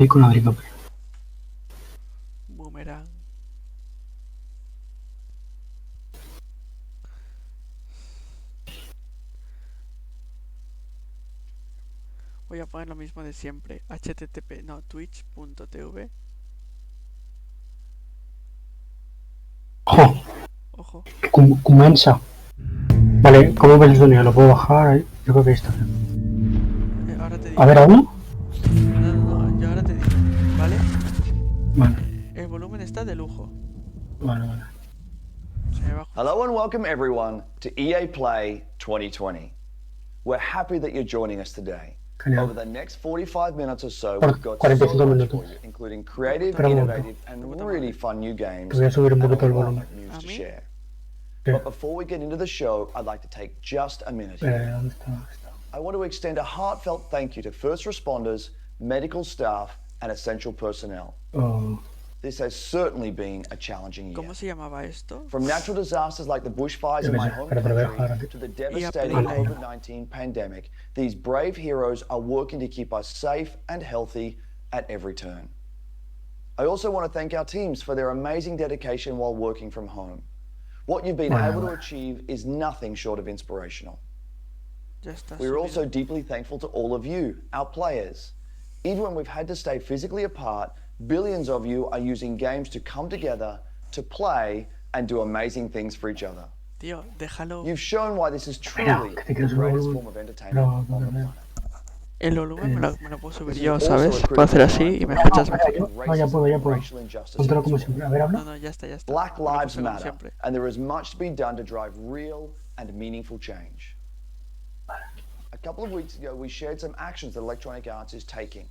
Y con Adrica. Boomerang. Voy a poner lo mismo de siempre. http, no, twitch.tv. ¡Ojo! Ojo. Comensa. Vale, ¿cómo ves el sonido? ¿Lo puedo bajar ahí? Yo creo que ahí está. Ahora te digo. A ver, ¿aún? No, yo ahora te digo. ¿Vale? Vale. El volumen está de lujo. Vale, vale. Hello and welcome everyone to EA Play 2020. We're happy that you're joining us today. Genial. Over the next 45 minutes or so, Por we've got 45 so much minutos. for you, including creative, Pero un momento. innovative, and really fun new games, Voy a subir un and a poquito el lot volumen. of news ¿A to mí? share. Sí. But before we get into the show, I'd like to take just a minute here. ¿Dónde está? ¿Dónde está? I want to extend a heartfelt thank you to first responders, medical staff, and essential personnel. Oh, This has certainly been a challenging year. ¿Cómo se llamaba esto? From natural disasters like the bushfires in my home Pero voy a bajar country aquí. to the devastating Apple. COVID-19 pandemic, these brave heroes are working to keep us safe and healthy at every turn. I also want to thank our teams for their amazing dedication while working from home. What you've been able to achieve is nothing short of inspirational. Ya está. We're subido. also deeply thankful to all of you, our players. Even when we've had to stay physically apart, billions of you are using games to come together, to play, and do amazing things for each other. Tío, déjalo. You've shown why this is truly Mira, que te the quieres greatest subir form of entertainment on the planet. El volumen me lo puedo subir This yo, is also ¿sabes? a Puedo hacer critical así time y me for escuchas fighting mejor. against Ya puedo, ya racism puedo. and racial injustice in Póntelo this como world. siempre. A ver, No, habla. no, ya está, ya está. Black Me lo lives puse como matter, siempre. and there is much to be done to drive real and meaningful change. A couple of weeks ago, we shared some actions that Electronic Arts is taking.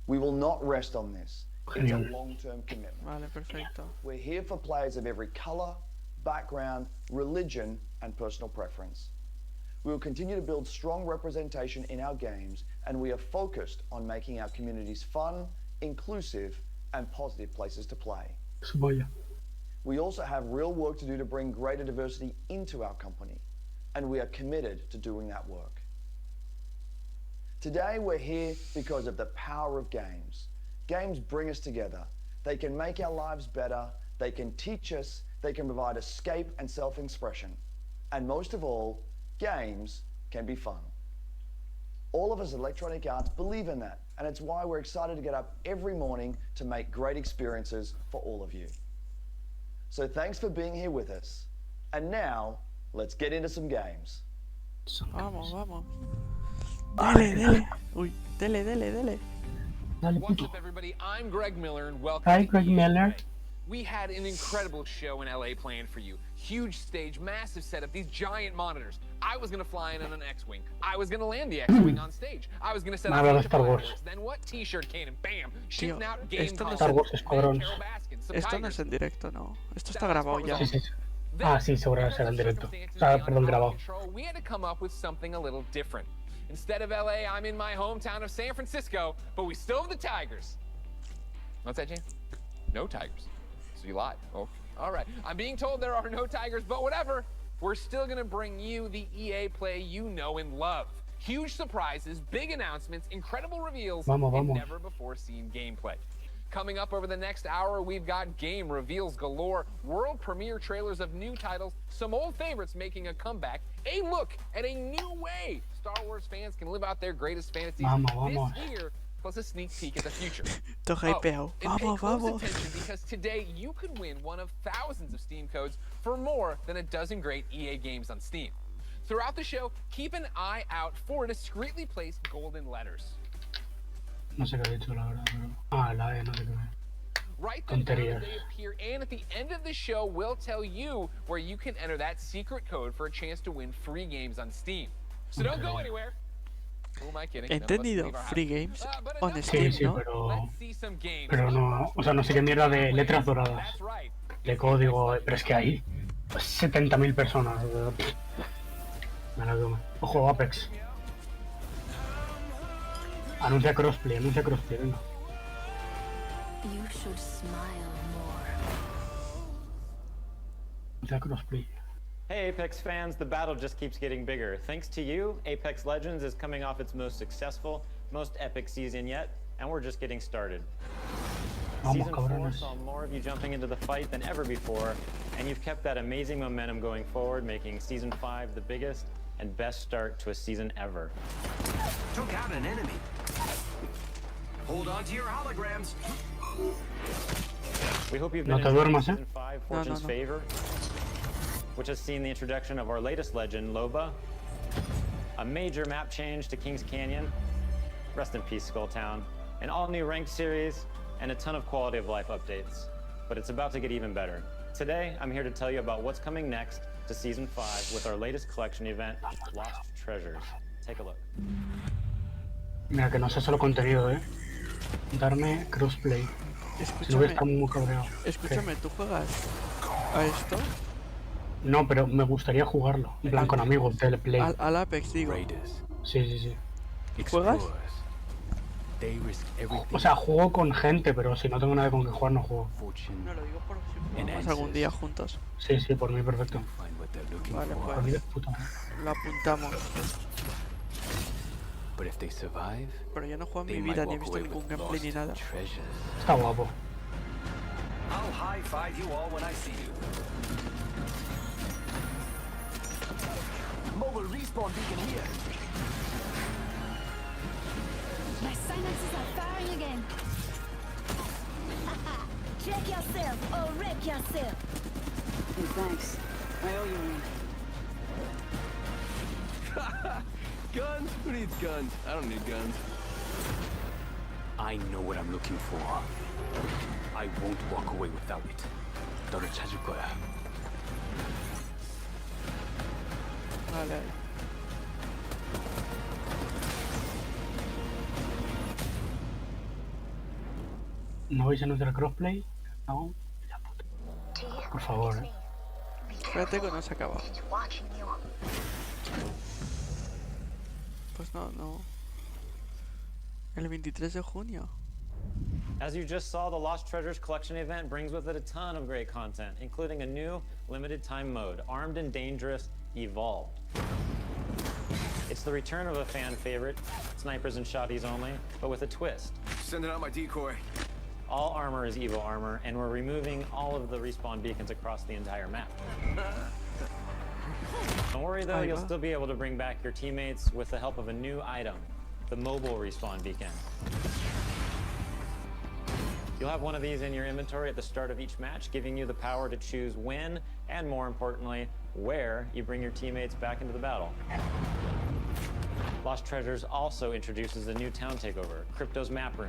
We will not rest on this. It's a Genial. long-term commitment. Vale, perfecto. We're here for players of every color, background, religion, and personal preference. We will continue to build strong representation in our games, and we are focused on making our communities fun, inclusive, and positive places to play. Su polla. We also have real work to do to bring greater diversity into our company, and we are committed to doing that work. Today we're here because of the power of games. Games bring us together. They can make our lives better, they can teach us, they can provide escape and self-expression. And most of all, games can be fun. All of us at Electronic Arts believe in that, and it's why we're excited to get up every morning to make great experiences for all of you. So thanks for being here with us. And now, let's get into some games. Vamos, vamos. Dele, dele. Uy, dele, dele, dele. Dale, What's puto. up, everybody? I'm Greg Miller, and welcome Hi, to Greg EA Miller. Play. We had an incredible show in LA planned for you. Huge stage, massive setup, these giant monitors. I was gonna fly in on an X-Wing. I was gonna land the X-Wing on stage. I was gonna set up Nada a de bunch of Star Wars. fireworks. Then what? T-shirt cannon, bam! Shooting Tío, out game esto no es Star consoles. Wars Then Squadrons. Carol Baskin, some Esto no tigers. es en directo, no. Esto está That grabado was ya. Sí, sí, sí. Then, Ah, sí, seguro because será en the directo. circumstances O sea, beyond perdón, our grabado. control, we had to come up with something a little different. Instead of LA, I'm in my hometown of San Francisco, but we still have the Tigers. What's that, James? No Tigers. So you lied. Oh, all right. I'm being told there are no Tigers, but whatever. We're still going to bring you the EA play you know and love. Huge surprises, big announcements, incredible reveals, Vamos, and vamos. never before seen gameplay. Coming up over the next hour, we've got game reveals galore, world premiere trailers of new titles, some old favorites making a comeback, a look at a new way Star Wars fans can live out their greatest fantasies Vamos, vamos. this year, plus a sneak peek at the future. Estoy hypeado. and pay Vamos, close vamos. attention because today you could win one of thousands of Steam codes for more than a dozen great EA games on Steam. Throughout the show, keep an eye out for discreetly placed golden letters. No sé qué ha dicho, la verdad. Pero... Ah, la E, no sé qué. Write them down Tonterías. as they appear, and at the end of the show, we'll tell you where you can enter that secret code for a chance to win free games on Steam. So don't go anywhere. Who am I kidding? None of us Entendido, leave our house. free games But on enough Steam, Sí, sí, ¿no? pero... Let's see some games. Pero no... O sea, no sé qué mierda de letras doradas. That's right. De código, pero es que hay 70.000 personas. Me la toma. Ojo, Apex. Anuncia crossplay, venga. You should smile more. Anuncia crossplay. Hey Apex fans, the battle just keeps getting bigger. Thanks to you, Apex Legends is coming off its most successful, most epic season yet. and we're just getting started. Vamos, Season 4 cabrones. saw more of you jumping into the fight than ever before, and you've kept that amazing momentum going forward, making Season 5 the biggest and best start to a season ever. Took out an enemy. Hold on to your holograms. We hope you've No been te enjoying duermas, Season 5, Fortune's no. Favor, which has seen the introduction of our latest legend, Loba, a major map change to Kings Canyon, rest in peace, Skulltown, an all-new ranked series, and a ton of quality of life updates. But it's about to get even better. Today, I'm here to tell you about what's coming next to Season 5 with our latest collection event, Lost Treasures. Take a look. Mira, que no sea solo contenido, Darme crossplay. Si no voy a estar muy cabreado. Escúchame, ¿tú juegas a esto? No, pero me gustaría jugarlo. En plan, con amigos, teleplay. Al Apex, digo. Sí. ¿Juegas? O sea, juego con gente, pero si no tengo nada con que jugar, no juego. No, lo digo por si jugamos algún día juntos. Sí, por mí perfecto. Vale, Por mí pues de puta madre. lo apuntamos. Pero yo no juego en mi vida, ni he visto ningún gameplay ni nada. Está guapo. I'll high-five you all when I see you. Mobile respawn beacon here. My silences are firing again. Check yourself or wreck yourself. Hey, thanks. I owe you one. Guns? Who needs guns? I don't need guns. I know what I'm looking for. I won't walk away without it. 너를 찾을 거야. Vale. ¿No vais a anunciar crossplay? No. Por favor, Espérate que no se acaba. Pues no. El 23 de junio. As you just saw, the Lost Treasures collection event brings with it a ton of great content, including a new limited time mode, Armed and Dangerous Evolved. It's the return of a fan favorite, snipers and shotties only, but with a twist. Sending out my decoy. All armor is Evo armor, and we're removing all of the respawn beacons across the entire map. Don't worry though, you'll still be able to bring back your teammates with the help of a new item, the mobile respawn beacon. You'll have one of these in your inventory at the start of each match, giving you the power to choose when, and more importantly, where you bring your teammates back into the battle. Lost Treasures also introduces a new town takeover, Crypto's Map Room,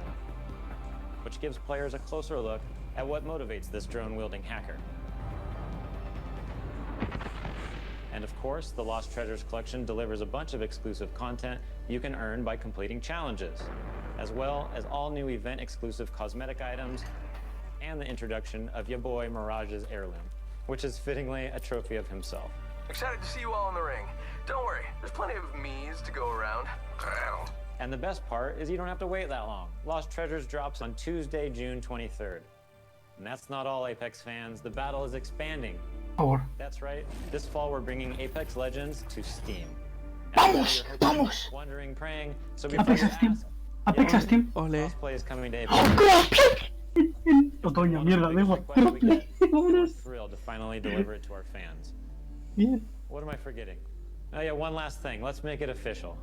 which gives players a closer look at what motivates this drone-wielding hacker. And of course, the Lost Treasures collection delivers a bunch of exclusive content you can earn by completing challenges, as well as all new event-exclusive cosmetic items and the introduction of your boy Mirage's heirloom, which is fittingly a trophy of himself. Excited to see you all in the ring. Don't worry, there's plenty of me's to go around. And the best part is you don't have to wait that long. Lost Treasures drops on Tuesday, June 23rd. And that's not all, Apex fans. The battle is expanding. That's right. This fall, we're bringing Apex Legends to Steam. ¡Vamos! Wondering, praying. So before Apex you a Steam. ask, Apex a Steam. Crossplay is coming to Apex. Otoño, mierda, da igual. We're thrilled to finally deliver it to our fans. Bien. What am I forgetting? Oh yeah, one last thing. Let's make it official.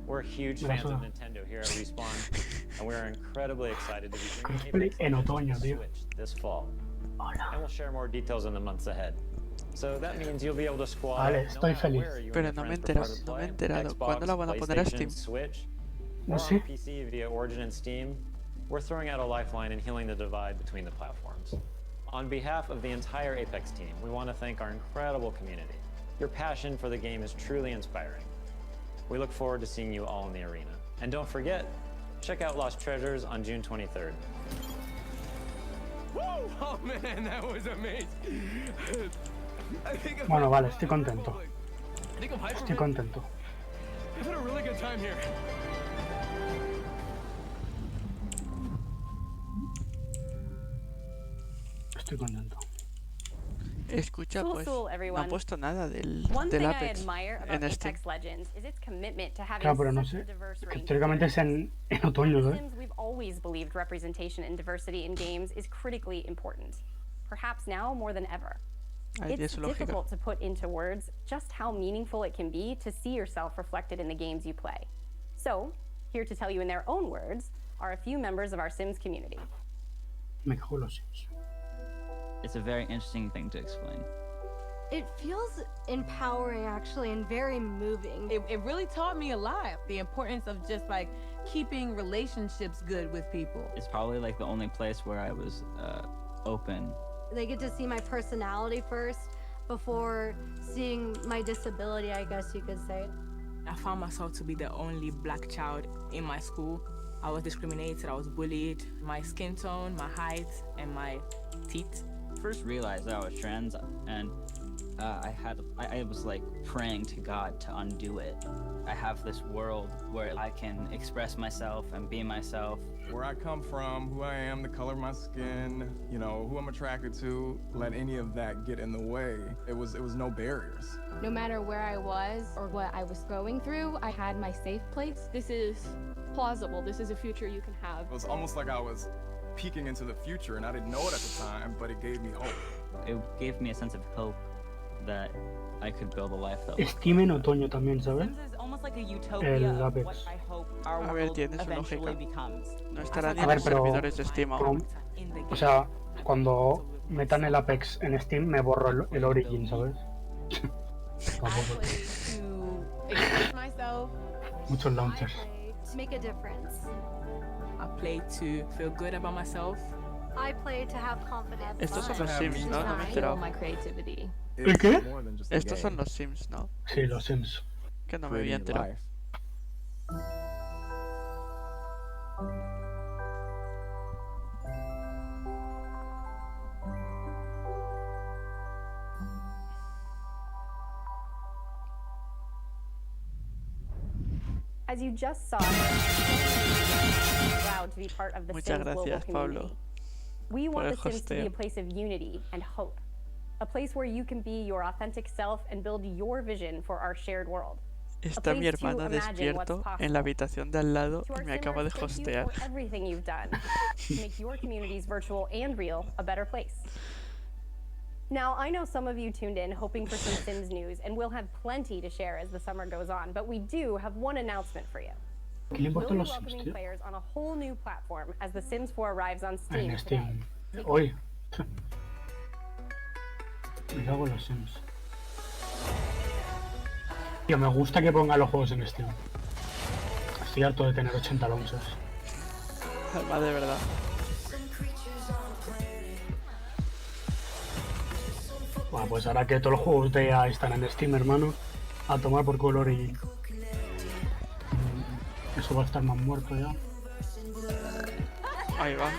We're huge fans of Nintendo here at Respawn, and we're incredibly excited to be bringing Apex en otoño, to tío. Switch this fall. And we'll share more details in the months ahead. So that means you'll be able to squad Vale, estoy feliz. Pero no me he enterado. ¿Cuándo la van a poner a Steam? Switch, No or sé. on PC via Origin and Steam. We're throwing out a lifeline and healing the divide between the platforms. On behalf of the entire Apex team, we want to thank our incredible community. Your passion for the game is truly inspiring. We look forward to seeing you all in the arena. And don't forget, check out Lost Treasures on June 23rd. Woo! Oh man, that was amazing. Bueno, vale, estoy contento. I think I'm hyper, Estoy man. contento. I've had a really good time here. Estoy contento. Escucha, Cool, pues cool, no han everyone. puesto nada del One thing I Apex admire en about Steam. Apex Legends is its commitment to having Claro, pero no such sé. a diverse Que range of teóricamente es en otoño, The ¿sabes? Sims, we've always believed representation and diversity in games is critically important. Perhaps now more than ever. Ahí tiene It's su lógica. difficult to put into words just how meaningful it can be to see yourself reflected in the games you play. So, here to tell you in their own words are a few members of our Sims community. Me cago en los Sims. It's a very interesting thing to explain. It feels empowering, actually, and very moving. It really taught me a lot. The importance of just like keeping relationships good with people. It's probably like the only place where I was open. They get to see my personality first before seeing my disability, I guess you could say. I found myself to be the only black child in my school. I was discriminated, I was bullied. My skin tone, my height, and my teeth. First realized that I was trans, and I was like praying to God to undo it. I have this world where I can express myself and be myself. Where I come from, who I am, the color of my skin, you know, who I'm attracted to, let any of that get in the way. It was no barriers. No matter where I was or what I was going through, I had my safe place. This is plausible. This is a future you can have. It was almost like I was peeking into the future, and I didn't know it at the time, but it gave me hope. It gave me a sense of hope that I could build a life that Steam en otoño también, ¿sabes? El Apex. A ver, tiene su lógica. No estará ni A en ver, los pero... servidores de Steam aún. O sea, cuando metan el Apex en Steam me borro el Origin, ¿sabes? Tampoco. Muchos launchers. To make a difference. I play to feel good about myself. I play to have confidence. Estos son los Sims, ¿no? No me he enterado. My creativity. ¿El qué? Estos son los Sims, ¿no? Sí, los Sims. Que no me había enterado. As you just saw, proud to be part of the Muchas Sims global gracias, community. Pablo, We por want el the Sims to be a hosteo. place of unity and hope. A place where you can be your authentic self and build your vision for our shared world. Está mi hermano despierto en la habitación de al lado To y our me acaba de Simmers, thank you hostear. for everything you've done to make your communities virtual and real a better place. Now, I know some of you tuned in hoping for some Sims news, and we'll have plenty to share as the summer goes on, but we do have one announcement for you. ¿Qué le We'll importan be los Sims, welcoming tío? players on a whole new platform as The Sims 4 arrives on Steam En today. Steam. Hoy. Me cago en los Sims. Tío, me gusta que pongan los juegos en Steam. Estoy harto de tener 80 launchers. Alma de verdad. Bueno, pues ahora que todos los juegos de EA están en Steam, hermano, a tomar por color y... Eso va a estar más muerto ya. Ahí va.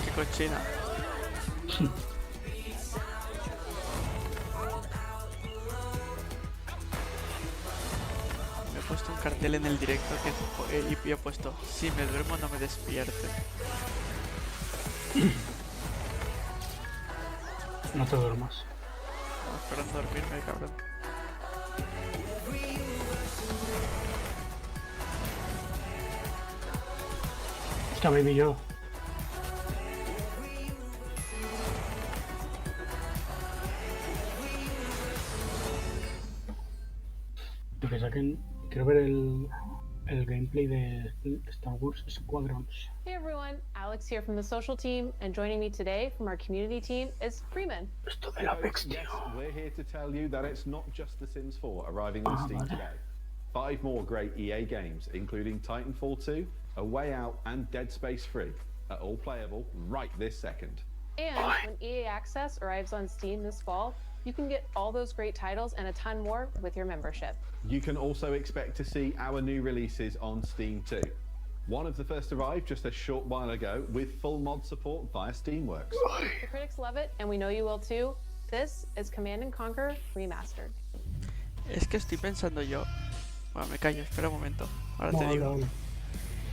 Qué cochina. Me he puesto un cartel en el directo y he puesto: si me duermo no me despierte. No te duermas. Estaba esperando dormirme, cabrón. Hostia, baby yo. Lo que saquen... Quiero ver el gameplay de Star Wars Squadrons. Hey everyone, Alex here from the social team, and joining me today from our community team is Freeman. Esto del Apex, tío. Yes, we're here to tell you that it's not just The Sims 4 arriving on Steam today. 5 more great EA games, including Titanfall 2, A Way Out, and Dead Space 3, are all playable right this second. And when EA Access arrives on Steam this fall, you can get all those great titles and a ton more with your membership. You can also expect to see our new releases on Steam too. One of the first arrived just a short while ago with full mod support via Steamworks. The critics love it, and we know you will too. This is Command & Conquer Remastered. Es que estoy pensando yo... Bueno, me callo, espera un momento. Ahora te No, digo. no.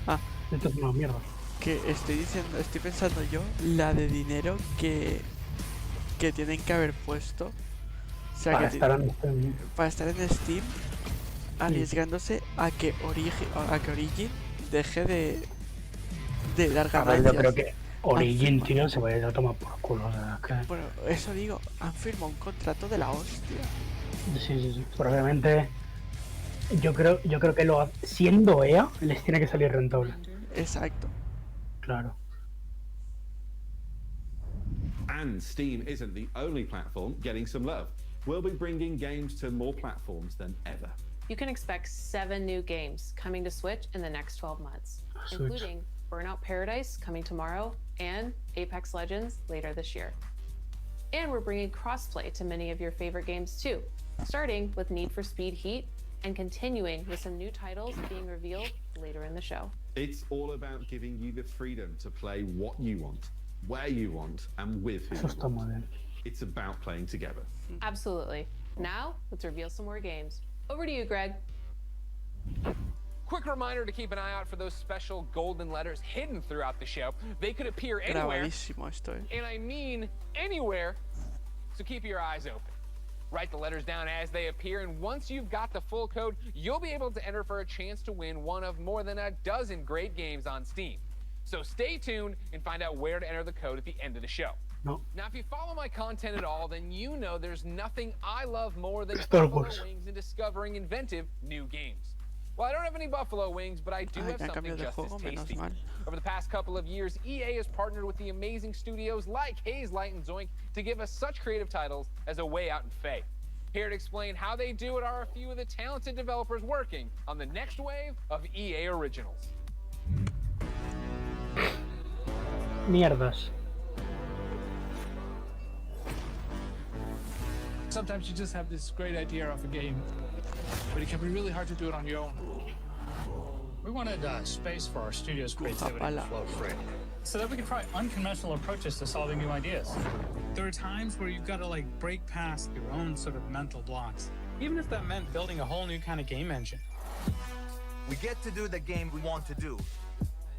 Ah. Esto es una mierda. Que estoy pensando yo la de dinero que que tienen que haber puesto. O sea, Para que estar en Steam. para estar en Steam, arriesgándose a que Origin deje de dar A ver, ganancias. yo creo que Origin, tío, se va a ir a tomar por culo. O sea, que... Bueno, eso digo, han firmado un contrato de la hostia. Sí. Probablemente yo creo que siendo EA les tiene que salir rentable. Exacto. Claro. And Steam isn't the only platform getting some love. We'll be bringing games to more platforms than ever. You can expect 7 new games coming to Switch in the next 12 months, including Burnout Paradise coming tomorrow and Apex Legends later this year. And we're bringing crossplay to many of your favorite games too, starting with Need for Speed Heat and continuing with some new titles being revealed later in the show. It's all about giving you the freedom to play what you want, where you want, and with who Eso you está muy want. bien. It's about playing together. Absolutely. Now, let's reveal some more games. Over to you, Greg. Quick reminder to keep an eye out for those special golden letters hidden throughout the show. They could appear anywhere, Grabadísimo esto, and I mean anywhere, so keep your eyes open. Write the letters down as they appear, and once you've got the full code, you'll be able to enter for a chance to win one of more than a dozen great games on Steam. So stay tuned and find out where to enter the code at the end of the show. No. Now, if you follow my content at all, then you know there's nothing I love more than Star buffalo Wars. wings and discovering inventive new games. Well, I don't have any buffalo wings, but I do have ya something cambió de just as juego, menos tasty. mal. Over the past couple of years, EA has partnered with the amazing studios like Haze Light and Zoink to give us such creative titles as A Way Out and Faye. Here to explain how they do it are a few of the talented developers working on the next wave of EA originals. Mierdas. Sometimes you just have this great idea of a game, but it can be really hard to do it on your own. We wanted space for our studio's creativity to flow free, so that we could try unconventional approaches to solving new ideas. There are times where you've got to break past your own sort of mental blocks, even if that meant building a whole new kind of game engine. We get to do the game we want to do.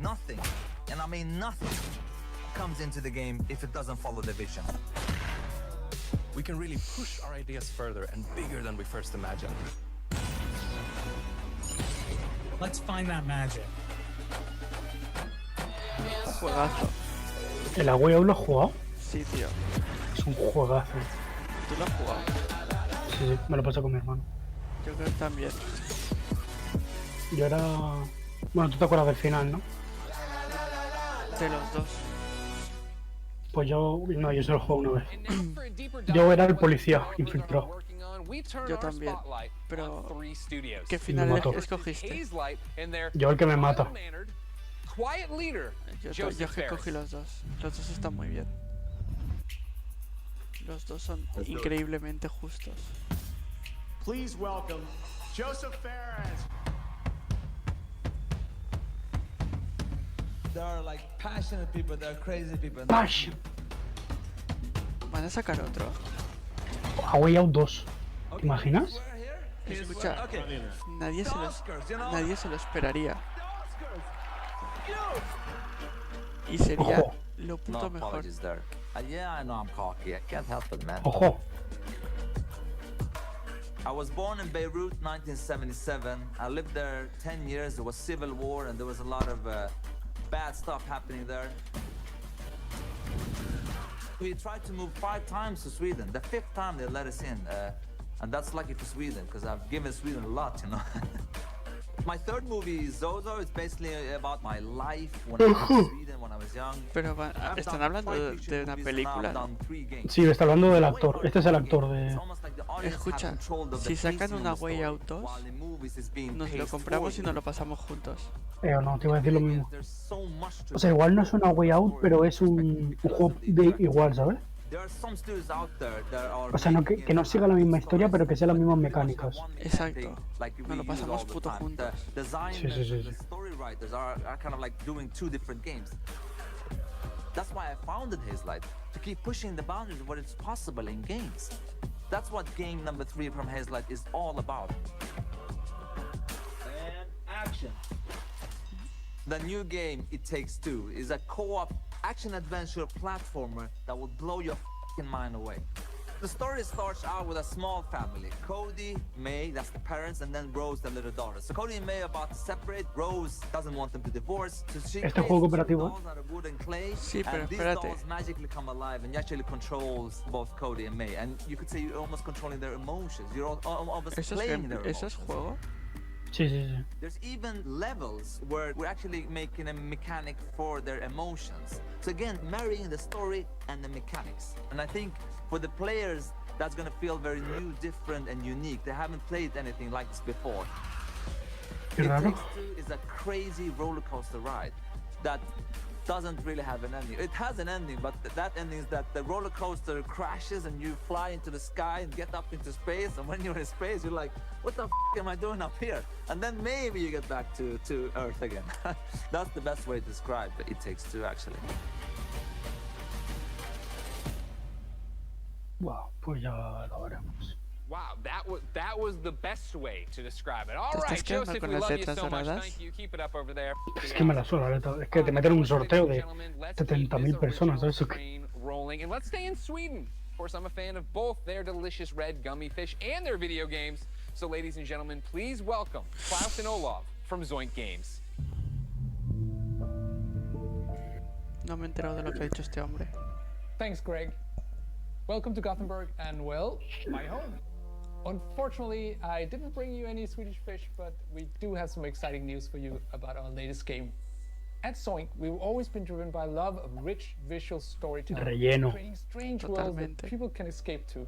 Nothing, and I mean nothing, comes into the game if it doesn't follow the vision. We can really push our ideas further and bigger than we first imagined. Let's find that magic. Juegazo. ¿El AQUI lo has jugado? Sí, tío. Es un juegazo. ¿Tú lo has jugado? Sí, me lo pasé con mi hermano. Yo creo que también. Yo era... Bueno, tú te acuerdas del final, ¿no? De los dos. Pues yo... No, yo solo juego una vez. Yo era el policía infiltrado. Yo también. Pero... ¿Qué final escogiste? Yo el que me mata. Yo que cogí los dos. Los dos están muy bien. Los dos son increíblemente justos. Please welcome Joseph Ferris. There are passionate people, there are crazy people. Passion. Van a sacar otro. AWAY Out 2. ¿Te imaginas? Escucha, nadie se lo esperaría. Y sería lo puto mejor. Yeah, I know I'm cocky. I can't help it, man. Ojo. I was born in Beirut, 1977. I lived there 10 years. There was civil war and there was a lot of bad stuff happening there. We tried to move 5 times to Sweden. The 5th time they let us in. And that's lucky for Sweden, because I've given Sweden a lot, you know. My third movie, Zozo, is basically about my life when I was in Sweden, when I was young. Pero están hablando de una película, ¿no? Sí, está hablando del actor. Este es el actor de... Escucha, si sacan una Way Out 2, nos lo compramos y nos lo pasamos juntos. No, te iba a decir lo mismo. O sea, igual no es una Way Out, pero es un juego de igual, ¿sabes? O sea, no, que no siga la misma historia, pero que sea las mismas mecánicas. Exacto. Nos lo pasamos puto juntos. Sí. That's why I founded Haze Light, to keep pushing the boundaries of what is possible in games. That's what game number 3 from Haze Light is all about. And action. The new game, It Takes Two, is a co-op action-adventure platformer that will blow your mind away. The story starts out with a small family. Cody, May, that's the parents, and then Rose, the little daughter. So Cody and May are about to separate. Rose doesn't want them to divorce. So she Este juego cooperativo. dolls out of wood and clay. Sí, pero and these espérate. dolls magically come alive, and you actually controls both Cody and May. And you could say you're almost controlling their emotions. You're almost playing their emotions. ¿Eso es juego? Sí, sí, sí. There's even levels where we're actually making a mechanic for their emotions. So again, marrying the story and the mechanics. And I think for the players, that's gonna feel very new, different, and unique. They haven't played anything like this before. It Takes Two is a crazy roller coaster ride that doesn't really have an ending. It has an ending, but that ending is that the roller coaster crashes and you fly into the sky and get up into space. And when you're in space, you're like, what the f am I doing up here? And then maybe you get back to Earth again. That's the best way to describe It Takes Two, actually. Wow, pues ya lo veremos. Wow, that was the best way to describe it. All ¿Te right, estás quedando Joseph, con we las love you letras so much. doradas? Thank you. Keep it up over there. Es que me la suena, Leta. Es que te meten un sorteo de 70.000 personas, ¿sabes? Rolling, and let's stay in Sweden. Of course, I'm a fan of both their delicious red gummy fish and their video games. So, ladies and gentlemen, please welcome Klaus and Olav from Zoink Games. No me he enterado de lo que ha dicho este hombre. Thanks, Greg. Welcome to Gothenburg and, well, my home. Unfortunately, I didn't bring you any Swedish fish, but we do have some exciting news for you about our latest game. At Zoink, we've always been driven by love of rich visual storytelling, Relleno. creating strange worlds that people can escape to.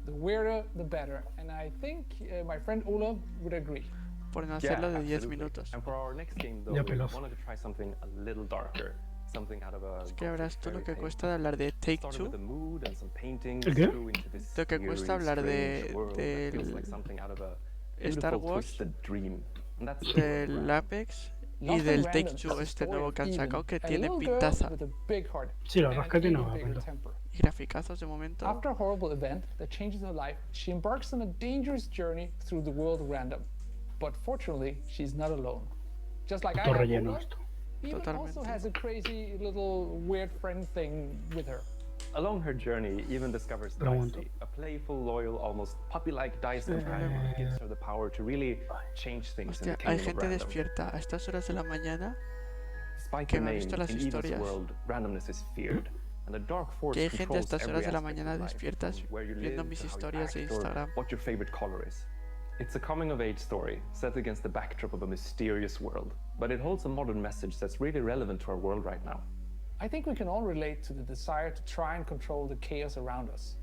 The weirder, the better, and I think my friend Olav would agree. Por no hacerlo de 10 minutos. And for our next game, though, Ya, we pelos. wanted to try something a little darker. Something out of a Es que verás tú lo que fairy tale. cuesta de hablar de Take Started Two. with a mood and some paintings, ¿El qué? grew into this Lo que cuesta eerie, hablar strange world that feels del like something out of a Star beautiful, Wars, twisted dream. And that's del Apex y del Take Two, este nuevo que han sacado, que tiene pintaza. Sí, la verdad es que tiene una pinta. Y graficazos de momento. After a horrible event that changes her life, she embarks on a dangerous journey through the world random. But fortunately, she's not alone. Just like I Todo have, relleno Olav, esto. Eva also has a crazy little weird friend thing with her. Along her journey, Even discovers Dicey, a playful, loyal, almost puppy-like dice companion who gives her the power to really change things in Hostia, the hay kingdom of gente random. despierta a estas horas de la mañana Despite que the me ha name, visto las in Eva's historias. world, randomness is feared, and the dark force Que hay gente a controls estas every horas de la aspect of mañana life, despiertas from where you viendo live mis to how you historias de act or Instagram. what your favorite color is. It's a coming-of-age story set against the backdrop of a mysterious world, but it holds a modern message that's really relevant to our world right now. I think we can all relate to the desire to try and control the chaos around us.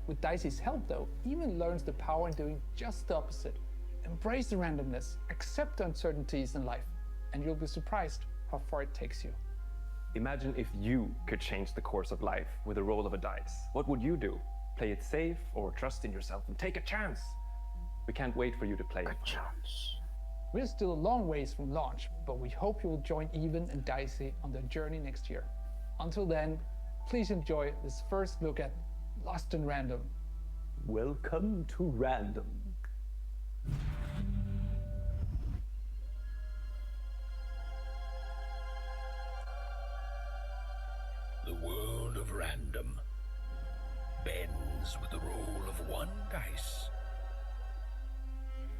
With Dicey's help, though, Eva learns the power in doing just the opposite. Embrace the randomness, accept the uncertainties in life, and you'll be surprised how far it takes you. Imagine if you could change the course of life with the roll of a dice. What would you do? Play it safe or trust in yourself and take a chance? We can't wait for you to play. We're still a long ways from launch, but we hope you will join Even and Dicey on their journey next year. Until then, please enjoy this first look at Lost in Random. Welcome to Random. The world of random bends with the roll of one dice.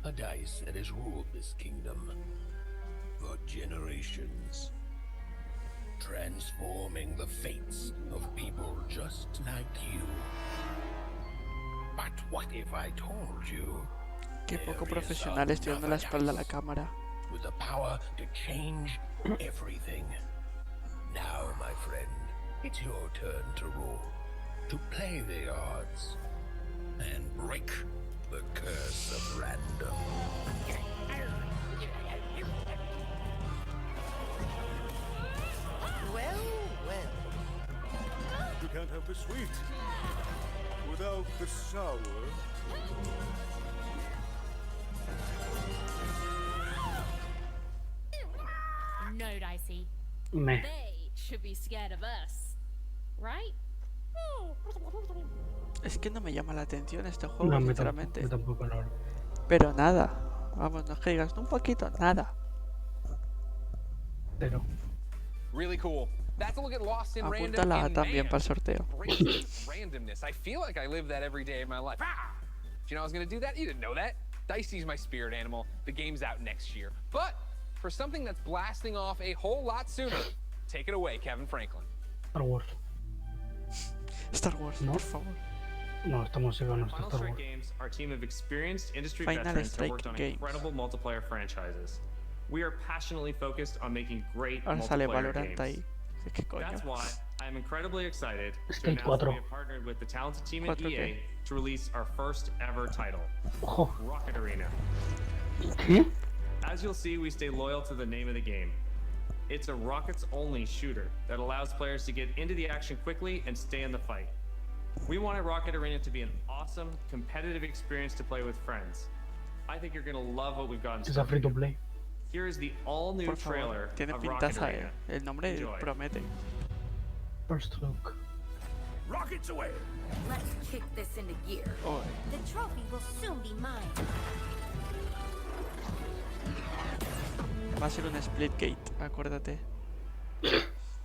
A dice that has ruled this kingdom for generations, transforming the fates of people just like you. But what if I told you Qué poco profesional, estoy dando la espalda a la cámara. with the power to change everything? Now, my friend, it's your turn to roll, to play the odds, and break the curse of random. Well, well. You can't have the sweet without the sour. No, Dicey. Meh. They should be scared of us. Right? Es que no me llama la atención este juego, No, me sinceramente. tampoco lo. Pero nada. Vamos, no es que digas un poquito, nada. Pero. Really cool. That's a look at lost in random Apúntala in también man. para el sorteo. Randomness. I feel like I live that every day of my life. Ah! Did you know I was gonna do that? You didn't know that. Dicey's my spirit animal. The game's out next year. But for something that's blasting off a whole lot sooner, take it away, Kevin Franklin. Star Wars. Star Wars, ¿No? por favor. No, estamos en nuestro Final Star Strike Wars. Games, our team of experienced industry Final veterans have Strike worked on Games. incredible multiplayer franchises. We are passionately focused on making great Ahora sale multiplayer Valorant games. ahí. ¿Qué coño? That's why I am incredibly excited to Skate announce that 4. we have partnered with the talented team at 4 EA qué? to release our first ever title, Ojo. Rocket Arena. ¿Qué? As you'll see, we stay loyal to the name of the game. It's a rockets-only shooter that allows players to get into the action quickly and stay in the fight. We wanted Rocket Arena to be an awesome, competitive experience to play with friends. I think you're gonna love what we've got in Es a store. free to play. Here is the all-new Por favor, trailer tiene of Rocket pintaza, Arena. El nombre Enjoy. promete. First look. Rockets away! Let's kick this into gear. Oh. The trophy will soon be mine. Va a ser un Splitgate, acuérdate.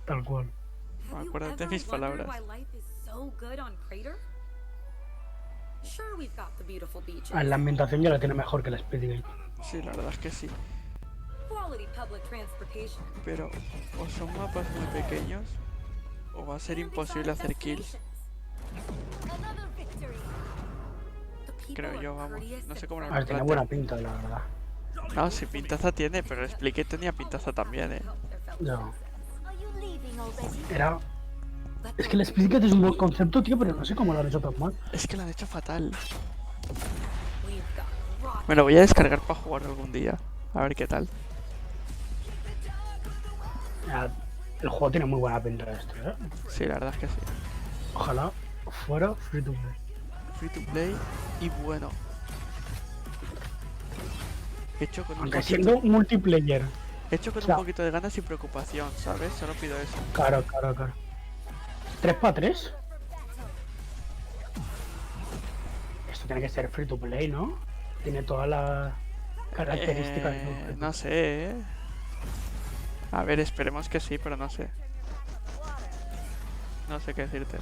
Tal cual. Acuérdate mis palabras. Why life is so good on Crater? Sure, we've got the beautiful beaches. La ambientación ya la tiene mejor que la Speedgate. Sí, la verdad es que sí. Quality public transportation. Pero o son mapas muy pequeños o va a ser imposible hacer kills. Another victory. Creo yo, vamos. No sé cómo lo A ver, tiene buena pinta, la verdad. No, si pintaza tiene, pero el Splitgate tenía pintaza también, Ya. Are you leaving already? Era... Es que el Speedgate es un buen concepto, tío, pero no sé cómo lo han hecho tan mal. Es que lo han hecho fatal. We've got rock. Me lo voy a descargar para jugar algún día. A ver qué tal. Ya, el juego tiene muy buena pinta esto, ¿eh? Sí, la verdad es que sí. Ojalá fuera free to play. Free to play y bueno. Hecho con un Aunque poquito, siendo multiplayer. hecho con o sea, un poquito de ganas y preocupación, ¿sabes? Solo pido eso. Claro, claro, claro. 3 para 3. Esto tiene que ser free to play, ¿no? Tiene todas las características. No sé, A ver, esperemos que sí, pero no sé. No sé qué decirte.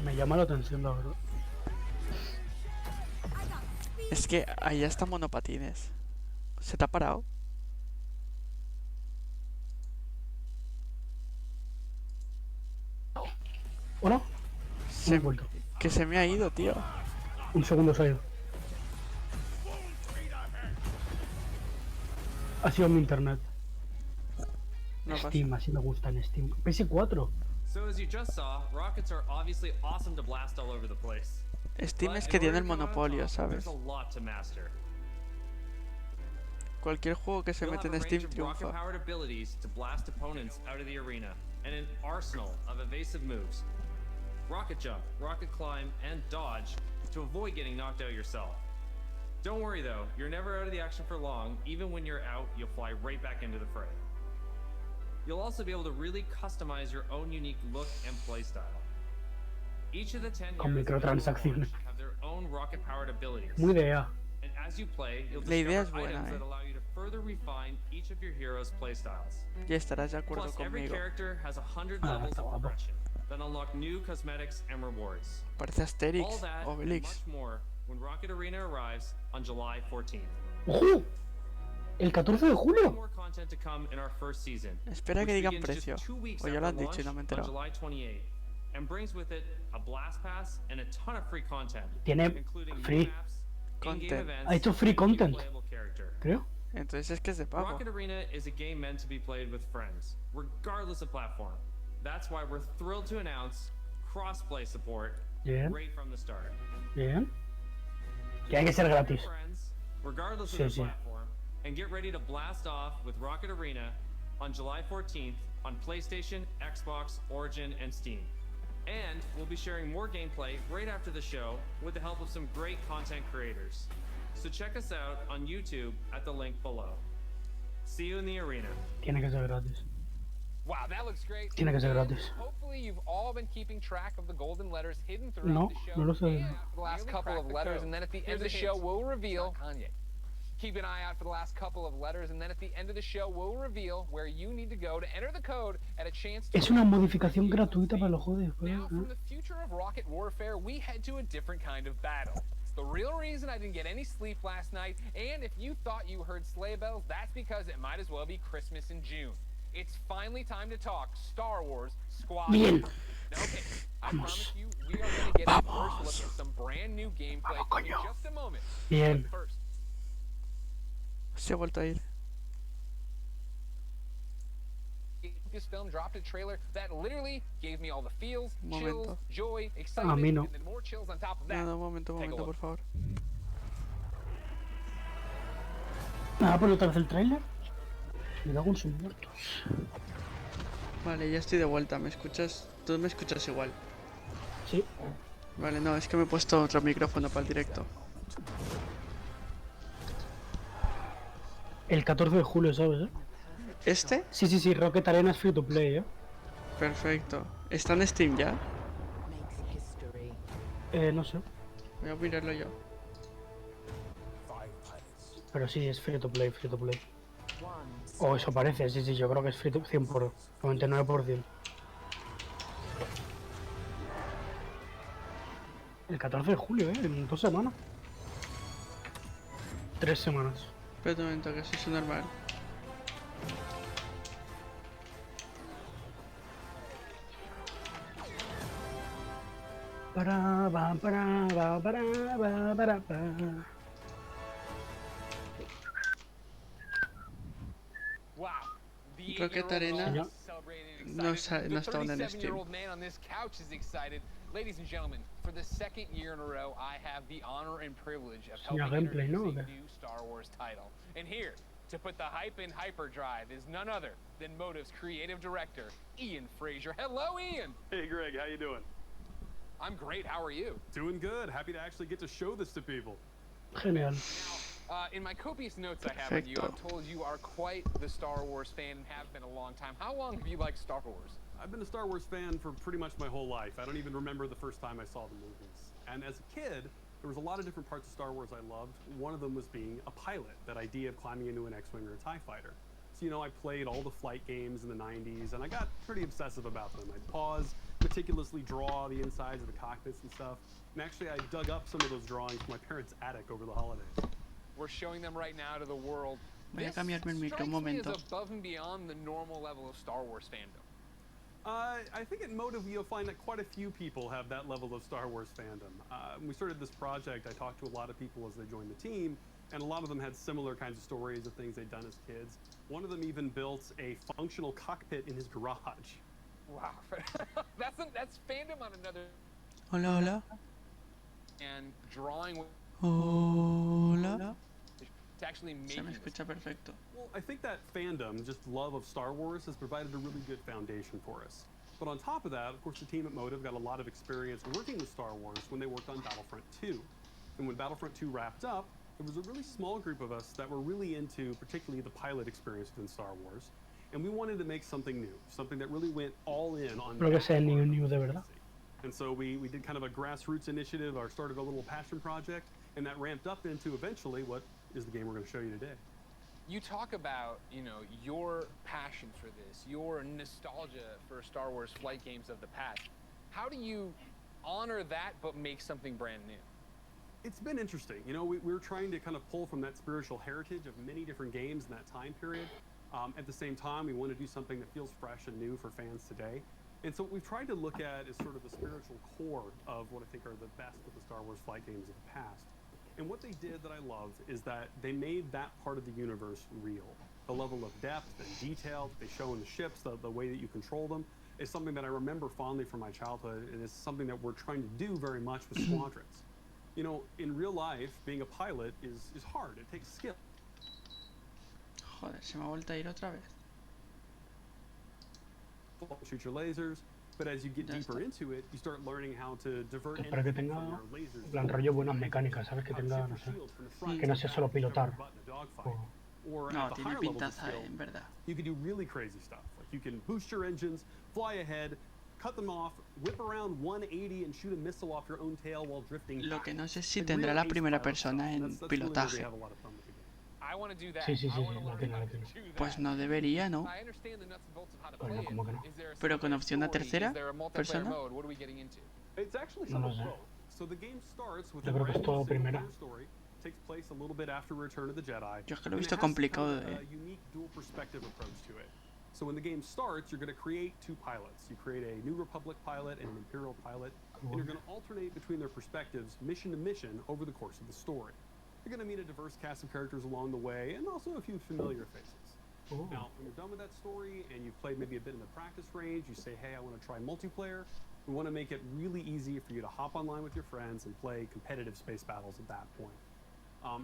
Me llama la atención, la verdad. Es que ahí está monopatines. ¿Se te ha parado? ¿Hola? Que se me ha ido, tío. Un segundo se ha ido. Ha sido mi internet. No Steam, así me gusta en Steam. PS4. So as you just saw, rockets are obviously awesome to blast all over the place. Steam But es in que tiene order el to come out monopolio, on top, ¿sabes? There's a lot to master. Cualquier juego que se You'll mete have en a Steam range of triunfa. rocket-powered abilities to blast opponents out of the arena, and an arsenal of evasive moves. Rocket jump, rocket climb, and dodge to avoid getting knocked out yourself. Don't worry though, you're never out of the action for long. Even when you're out, you'll fly right back into the fray. You'll also be able to really customize your own unique look and playstyle. Each of the 10 Con heroes microtransacciones. have their own rocket-powered abilities. Muy idea. And as you play, you'll La idea discover es buena, items that allow you to further refine each of your heroes' playstyles. Ya estarás de acuerdo Plus, every conmigo. character has 100 Ah, levels está of guapo. progression that unlock new cosmetics and rewards. Parece Asterix, All that and Obelix. much more when Rocket Arena arrives on July 14th. ¡Ojo! El 14 de julio. More content to come in our first season. Espera que which digan begins just precio. 2 weeks O ya lo han after dicho y no me he launch on enterado. July 28th, and brings with it a blast pass and a ton of free content, Tiene including new free maps, in-game content. events, Ha hecho free and a new content. playable character. Creo. Entonces es que es de pago. Rocket Arena is a game meant to be played with friends, regardless of platform. That's why we're thrilled to announce cross-play support Bien. right from the start. Bien. Tiene que ser gratis. Friends, regardless Sí, of the sí. platform, and get ready to blast off with Rocket Arena on July 14th on PlayStation, Xbox, Origin, and Steam. And we'll be sharing more gameplay right after the show with the help of some great content creators. So check us out on YouTube at the link below. See you in the arena. Tiene que ser gratis. Wow, that looks great. Tiene que ser gratis. Hopefully you've all been keeping track of the golden letters hidden throughout No, the show. no lo sé. The last couple of letters, and then at the end of the show, we'll reveal Keep an eye out for the last couple of letters, and then at the end of the show, we'll reveal where you need to go to enter the code at a chance to... Es una modificación gratuita para los juegos. Now, from the future of rocket warfare, we head to a different kind of battle. It's the real reason I didn't get any sleep last night, and if you thought you heard sleigh bells, that's because it might as well be Christmas in June. It's finally time to talk Star Wars Squad. Bien. Now, okay, I promise you, we are going to get a first look at some brand new gameplay in just a moment. Bien. But first, Se ha vuelto a ir. this film dropped a trailer that literally gave me all the feels, chills, Momento. joy, excitement, A mí no. and then more chills on top of that. Nada, un momento, Take a por look. favor. Ah, por otra vez el tráiler. Me cago en sus muertos. Vale, ya estoy de vuelta. ¿Me escuchas? Tú me escuchas igual. Sí. Vale, no, es que me he puesto otro micrófono para el directo. El 14 de julio, ¿sabes? ¿Este? Sí, sí, sí, Rocket Arena es free to play, Perfecto. ¿Está en Steam ya? No sé. Voy a mirarlo yo. Pero sí, es free to play, free to play. O eso parece, sí, sí, yo creo que es free to 100%, 99%. El 14 de julio, en 2 semanas. 3 semanas. Espera un momento, que eso es normal. Para. Wow. The Rocket 8-year-old Arena is no celebrating no excited. está aún en The Steam. 37-year-old man on this couch is excited. Ladies and gentlemen, for the second year in a row, I have the honor and privilege of Señor helping gameplay, introduce ¿no? a new Star Wars title. And here, to put the hype in hyperdrive, is none other than Motive's creative director, Ian Frazier. Hello, Ian! Hey, Greg, how you doing? I'm great, how are you? Doing good. Happy to actually get to show this to people. Genial. In my copious notes I have on you, I'm told you are quite the Star Wars fan and have been a long time. How long have you liked Star Wars? I've been a Star Wars fan for pretty much my whole life. I don't even remember the first time I saw the movies. And as a kid, there was a lot of different parts of Star Wars I loved. One of them was being a pilot, that idea of climbing into an X-Wing or a TIE fighter. So, I played all the flight games in the 90s, and I got pretty obsessive about them. I'd pause, meticulously draw the insides of the cockpits and stuff. And actually, I dug up some of those drawings from my parents' attic over the holidays. We're showing them right now to the world. Voy a This cambiarme el micro un strikes me as momento. above and beyond the normal level of Star Wars fandom. I think at Motive you'll find that quite a few people have that level of Star Wars fandom. When we started this project, I talked to a lot of people as they joined the team, and a lot of them had similar kinds of stories of things they'd done as kids. One of them even built a functional cockpit in his garage. Wow, that's fandom on another. Hola, hola. And drawing with Hola. to actually make. Se me escucha perfecto. Well, I think that fandom, just love of Star Wars, has provided a really good foundation for us. But on top of that, of course, the team at Motive got a lot of experience working with Star Wars when they worked on Battlefront 2. And when Battlefront 2 wrapped up, there was a really small group of us that were really into particularly the pilot experience within Star Wars. And we wanted to make something new, something that really went all in on Creo que sea new de verdad. And so we did kind of a grassroots initiative, or started a little passion project, and that ramped up into eventually what is the game we're going to show you today. You talk about, your passion for this, your nostalgia for Star Wars flight games of the past. How do you honor that but make something brand new? It's been interesting. We were trying to kind of pull from that spiritual heritage of many different games in that time period. At the same time, we want to do something that feels fresh and new for fans today. And so what we've tried to look at is sort of the spiritual core of what I think are the best of the Star Wars flight games of the past. And what they did that I love is that they made that part of the universe real. The level of depth and detail that they show in the ships, the way that you control them, is something that I remember fondly from my childhood, and is something that we're trying to do very much with squadrons. In real life, being a pilot is hard. It takes skill. Joder, se me ha vuelto a ir otra vez. Shoot your lasers, but as you get deeper into it, you start learning how to divert Espero que tenga, en plan rollo, buenas mecánicas, ¿sabes? Que tenga, no sé, que no sea solo pilotar. Or No, at the tiene higher levels of pintaza, skill, en verdad. you can do really crazy stuff. Like you can boost your engines, fly ahead, cut them off, whip around 180 and shoot a missile off your own tail while drifting. Lo que no sé si tendrá la primera persona en pilotaje. Sí, sí, sí, sí, la tiene. Pues no debería, ¿no? Bueno, ¿cómo que no? Pero con opción a tercera persona. No lo sé. Yo creo que es todo primera. Yo es que lo he visto complicado de... So when the game starts, you're going to create two pilots. You create a New Republic pilot and an Imperial pilot, and you're going to alternate between their perspectives mission to mission over the course of the story. You're going to meet a diverse cast of characters along the way, and also a few familiar faces. Now, when you're done with that story and you've played maybe a bit in the practice range, you say, hey, I want to try multiplayer. We want to make it really easy for you to hop online with your friends and play competitive space battles at that point.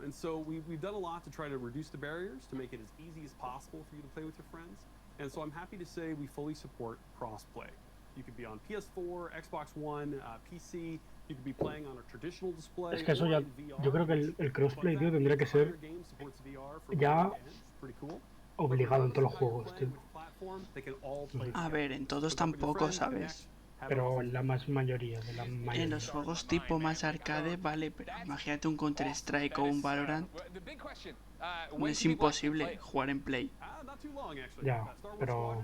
And so we've done a lot to try to reduce the barriers, to make it as easy as possible for you to play with your friends. And so I'm happy to say we fully support cross-play. You could be on PS4, Xbox One, PC. You could be playing on a traditional display. Es que eso ya, yo creo que el crossplay, tío, tendría que ser ya obligado en todos los juegos, tío. A ver, en todos tampoco, ¿sabes? Pero en la más mayoría de la mayoría. En los juegos tipo más arcade, vale, pero imagínate un Counter-Strike o un Valorant. Es imposible jugar en Play. Ya, pero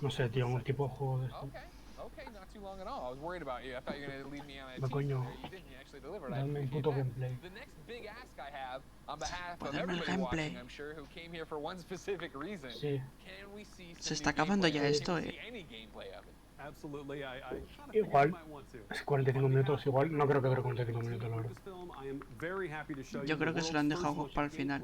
no sé, tío, un tipo de juego de esto. No, coño, dame un puto gameplay. Ponerme el gameplay. Sí. Se está acabando ya esto, Igual, es 45 minutos, igual, no creo que dure 45 minutos, la verdad. Yo creo que se lo han dejado para el final.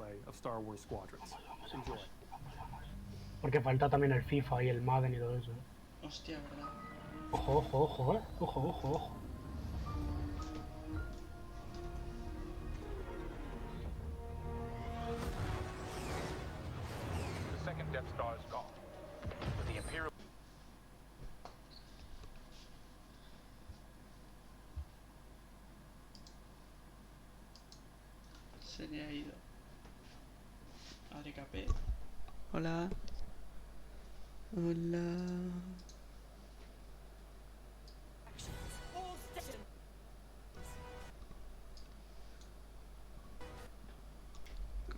Porque falta también el FIFA y el Madden y todo eso. Hostia, verdad. Ojo, ojo, ojo, ojo, ojo, ojo. Se le ha ido. Adecapé. Hola. Hola.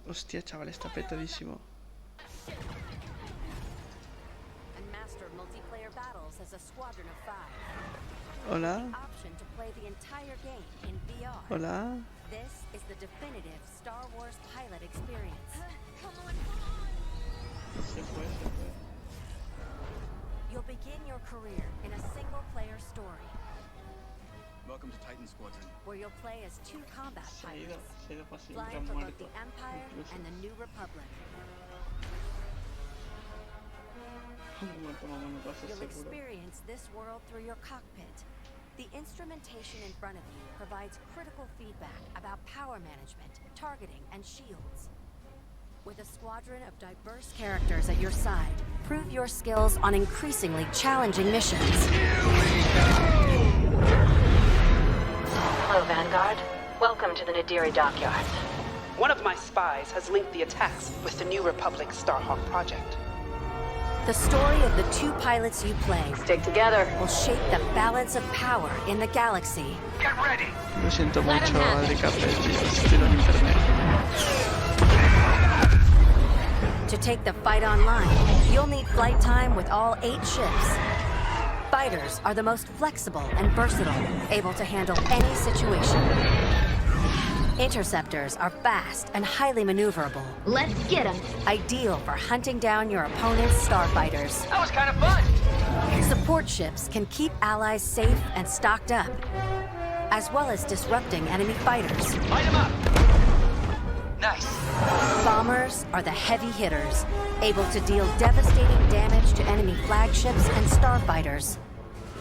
Hostia, chaval, está petadísimo. Hola. Hola. This is the definitive Star Wars pilot experience. Se fue, se fue. You'll begin your career in a single-player story. Welcome to Titan Squadron. Where you'll play as two combat pilots, Se ha ido fácil, flying for both the Empire and the New Republic. You'll experience this world through your cockpit. The instrumentation in front of you provides critical feedback about power management, targeting, and shields. With a squadron of diverse characters at your side, prove your skills on increasingly challenging missions. Hello, Vanguard. Welcome to the Nadiri dockyards. One of my spies has linked the attacks with the New Republic Starhawk project. The story of the two pilots you play Stick together. will shape the balance of power in the galaxy. Get ready. Lo siento mucho, Adecapé, estilo en internet. To take the fight online, you'll need flight time with all 8 ships. Fighters are the most flexible and versatile, able to handle any situation. Interceptors are fast and highly maneuverable. Let's get them. Ideal for hunting down your opponent's starfighters. That was kind of fun. Support ships can keep allies safe and stocked up, as well as disrupting enemy fighters. Light them up. Nice. Bombers are the heavy hitters, able to deal devastating damage to enemy flagships and starfighters.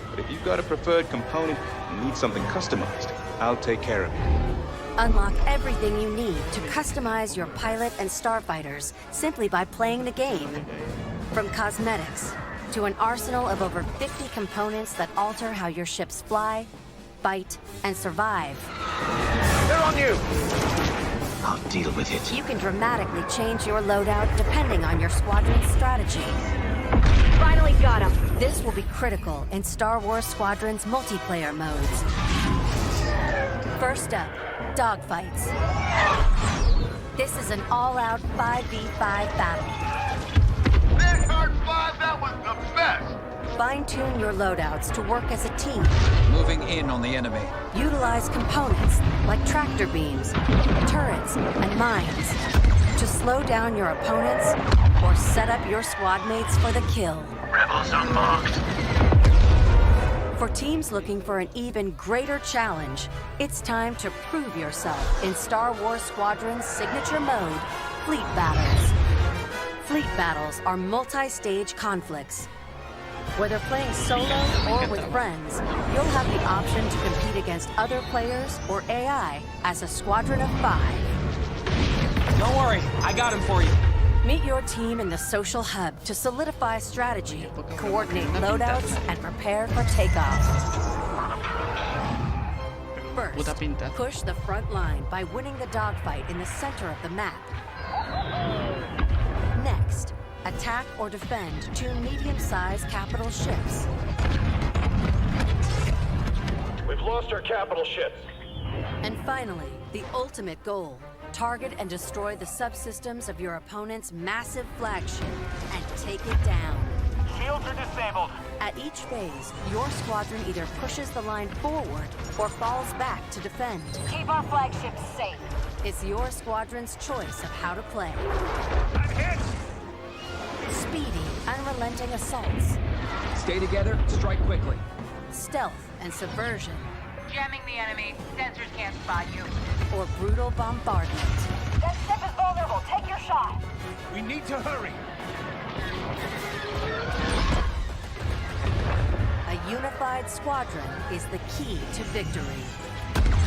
But if you've got a preferred component and need something customized, I'll take care of it. Unlock everything you need to customize your pilot and starfighters simply by playing the game. From cosmetics to an arsenal of over 50 components that alter how your ships fly, fight, and survive. They're on you. I'll deal with it. You can dramatically change your loadout depending on your squadron's strategy. Finally got him. This will be critical in Star Wars Squadron's multiplayer modes. First up, dogfights. This is an all-out 5v5 battle. Vanguard 5, that was the best! Fine-tune your loadouts to work as a team. Moving in on the enemy. Utilize components like tractor beams, turrets, and mines to slow down your opponents or set up your squad mates for the kill. Rebels are marked. For teams looking for an even greater challenge, it's time to prove yourself in Star Wars Squadron's signature mode, Fleet Battles. Fleet battles are multi-stage conflicts. Whether playing solo or with friends, you'll have the option to compete against other players or AI as a squadron of 5. Don't worry, I got him for you. Meet your team in the social hub to solidify strategy, coordinate loadouts, and prepare for takeoff. First, push the front line by winning the dogfight in the center of the map. Next, attack or defend 2 medium-sized capital ships. We've lost our capital ships. And finally, the ultimate goal. Target and destroy the subsystems of your opponent's massive flagship and take it down. Shields are disabled. At each phase, your squadron either pushes the line forward or falls back to defend. Keep our flagship safe. It's your squadron's choice of how to play. I'm hit! Speedy, unrelenting assaults. Stay together, strike quickly. Stealth and subversion. Jamming the enemy. Sensors can't spot you. Or brutal bombardment. That ship is vulnerable. Take your shot. We need to hurry. A unified squadron is the key to victory.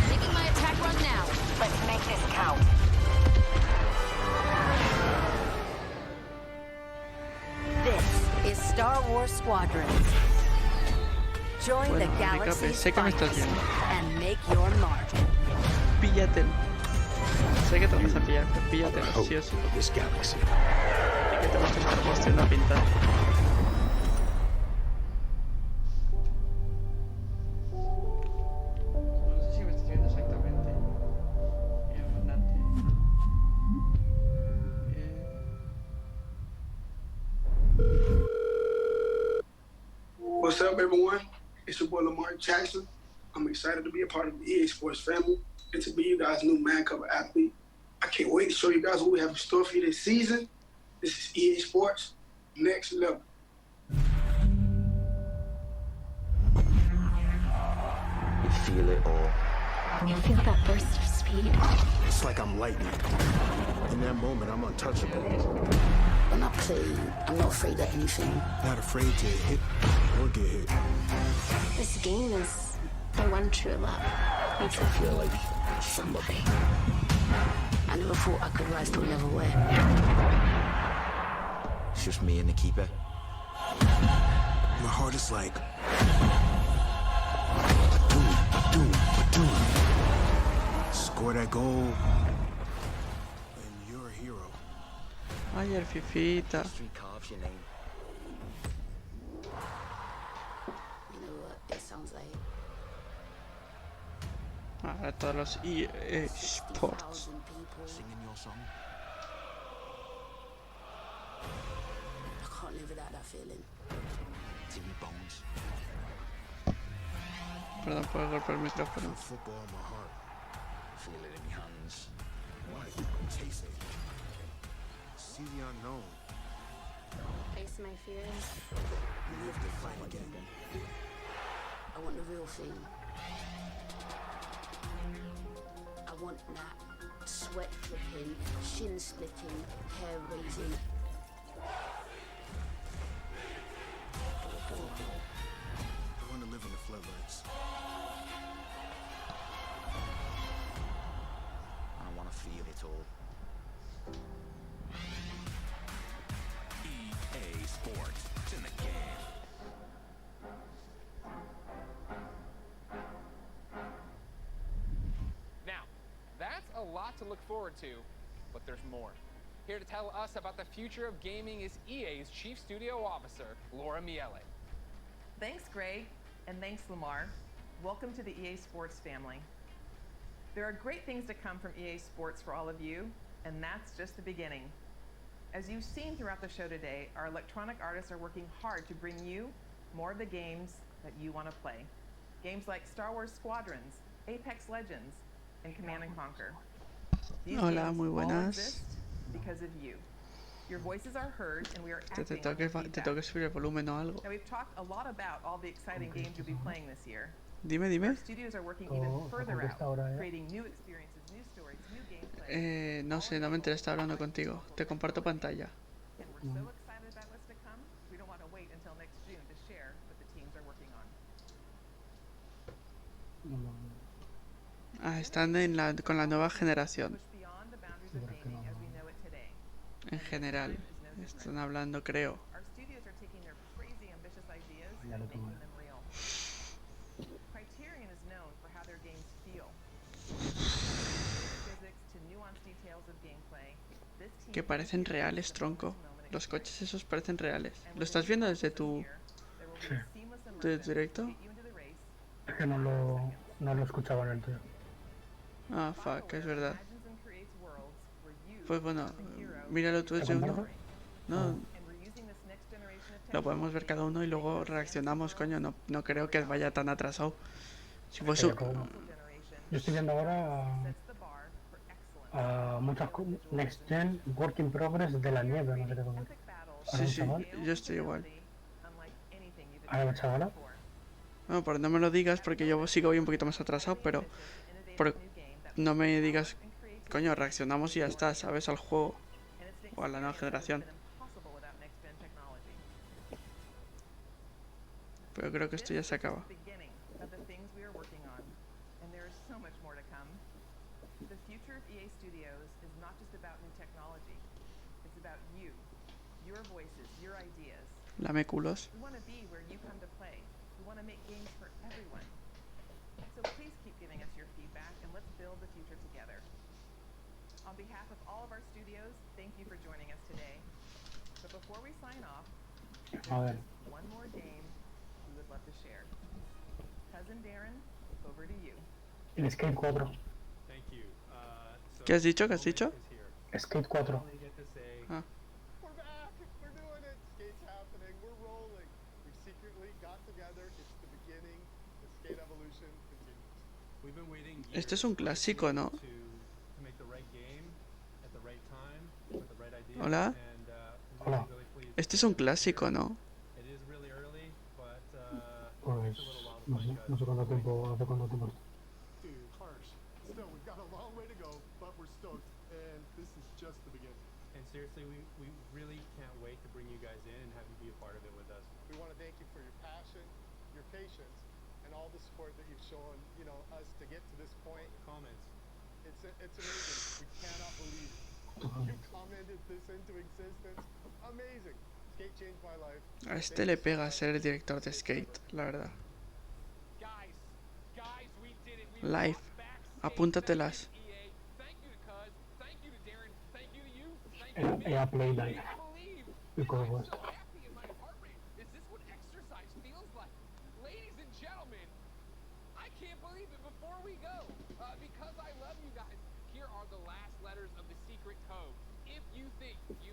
Making my attack run now. Let's make this count. This is Star Wars Squadrons. Join the galaxy's finest and make your mark. Píllatelo. Sé que te lo vas a pillar, pero píllatelo, sí o sí. This galaxy. Y que te vas a estar mostrando a pintar. No sé si me estoy viendo exactamente. What's up, everyone? It's your boy Lamar Jackson. I'm excited to be a part of the EA Sports family and to be you guys' new man cover athlete. I can't wait to show you guys what we have in store for you this season. This is EA Sports, next level. You feel it all. You feel that burst of speed? It's like I'm lightning. In that moment, I'm untouchable. When I play, I'm not afraid of anything. Not afraid to hit or get hit. This game is the one true love. Makes me feel like somebody. I never thought I could rise to a level where It's just me and the keeper. My heart is like... Badoom. Score that goal, and you're a hero. AYER, fifita. Street carves your name. You know what it sounds like? Ahora todos los EA Sports. Singing your song. I can't live without that feeling. Timmy Bones. Perdón por golpear el micrófono. Football in my heart. Feel it in your hands. Why? Chase it. See the unknown. Face my fears. We live to fight again. I want the real thing. I want that sweat dripping, shin splitting, hair raising. I want to live in the floodlights. I want to feel it all. EA Sports. It's in the game. Now, that's a lot to look forward to, but there's more. Here to tell us about the future of gaming is EA's Chief Studio Officer, Laura Miele. Thanks, Greg, and thanks, Lamar. Welcome to the EA Sports family. There are great things to come from EA Sports for all of you, And that's just the beginning. As you've seen throughout the show today, our electronic artists are working hard to bring you more of the games that you want to play. Games like Star Wars Squadrons, Apex Legends, and Command & Conquer. These Hola, games muy all buenas. exist because of you. Your voices are heard and we are Te acting on your tengo feedback. que subir el volumen o algo. Now we've talked a lot about all the exciting games you'll be playing this year. Dime, Our dime. studios are working even further out, creating new experiences, new stories, new gameplay. No sé, no me enteré, estaba hablando contigo. Te comparto pantalla. And we're so excited about what's to come, we don't want to wait until next June to share what the teams are working on. Ah, están con la nueva generación. Push beyond the boundaries of gaming as we know it today. En general. Están hablando, creo. Our studios are taking their crazy ambitious ideas and making them real. Criterion is known for how their games feel. Physics to nuanced details of gameplay. This team Que parecen reales, tronco. Los coches esos parecen reales. ¿Lo estás viendo desde tu directo? Es que no lo escuchaba en el tuyo. Ah, fuck, es verdad. Pues bueno, míralo tú desde uno. No. Lo podemos ver cada uno y luego reaccionamos, coño. No creo que vaya tan atrasado. Si vos Yo estoy viendo ahora muchas Next Gen Work in Progress de la nieve, no sé qué comer. Sí, sí, yo estoy igual. A ver, chavala. No, pero no me lo digas porque yo sigo hoy un poquito más atrasado, pero no me digas, coño, reaccionamos y ya está, ¿sabes? Al juego o a la nueva generación. Pero creo que esto ya se acaba. Lame culos. On behalf of all of our studios, thank you for joining us today. But before we sign off, there's one more game we would love to share. Cousin Darren, over to you. El Skate 4. Thank you. ¿Qué has dicho? ¿Qué has dicho? Skate 4. Ah. We're back! We're doing it! Skate's happening. We're rolling. We've secretly got together. It's the beginning. The skate evolution continues. We've been waiting years Este es un clásico, ¿no? to make the right game at the right time with the right idea. Hola. And Hola. really pleased. Este es un clásico, ¿no? It is really early, but Pues no sé cuánto tiempo, hace cuánto tiempo. dude, harsh. Still, we've got a long way to go, but we're stoked, and this is just the beginning. And seriously, we really can't wait to bring you guys in and have you be a part of it with us. We want to thank you for your passion, your patience, and all the support that you've shown, you know, us to get to this point. Comments. It's amazing. We cannot believe you commented this into existence. Amazing. Skate changed my life. A este le pega ser el director de Skate, la verdad. Live. Apúntatelas. EA Play Live. Y cómo es.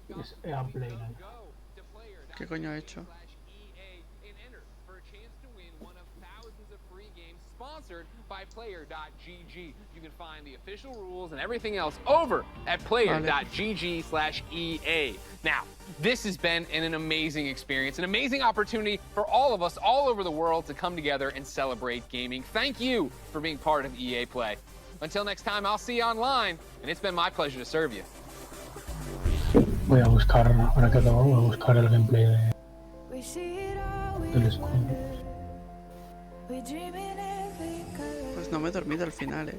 Es EA Play Live. ¿Qué coño ha hecho? Sponsored by player.gg. You can find the official rules and everything else over at player.gg/EA. Now, this has been an amazing experience, an amazing opportunity for all of us all over the world to come together and celebrate gaming. Thank you for being part of EA Play. Until next time, I'll see you online, and it's been my pleasure to serve you. Voy a buscar, ahora que acabo, voy a buscar el gameplay del escudo. Pues no me he dormido al final,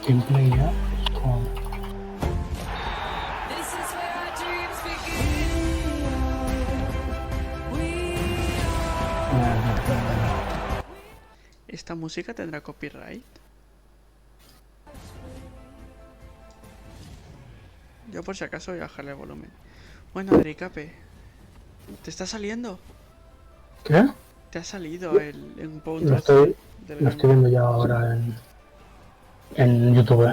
Gameplay ya. Con... ¿Esta música tendrá copyright? Yo por si acaso voy a bajarle el volumen. Bueno, Adricape, ¿te está saliendo? ¿Qué? ¿Te ha salido un punto? Lo estoy viendo ya ahora en YouTube.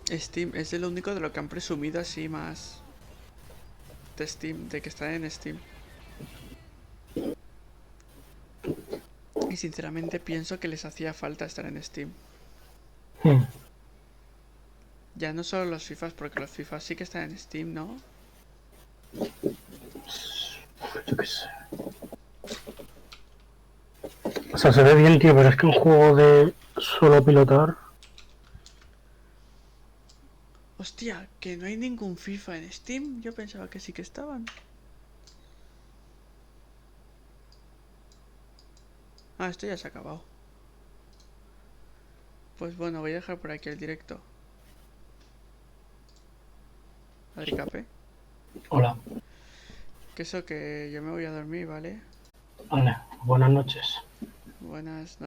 Steam es de lo único de lo que han presumido así más de Steam, de que están en Steam. Y sinceramente pienso que les hacía falta estar en Steam. Ya no solo los FIFAs, porque los FIFAs sí que están en Steam, ¿no? Yo qué sé. O sea, se ve bien, tío, pero es que un juego de solo pilotar... Hostia, que no hay ningún FIFA en Steam. Yo pensaba que sí que estaban. Ah, esto ya se ha acabado. Pues bueno, voy a dejar por aquí el directo. Adricape. Hola. Que eso, que yo me voy a dormir, ¿vale? Vale, buenas noches. Buenas noches.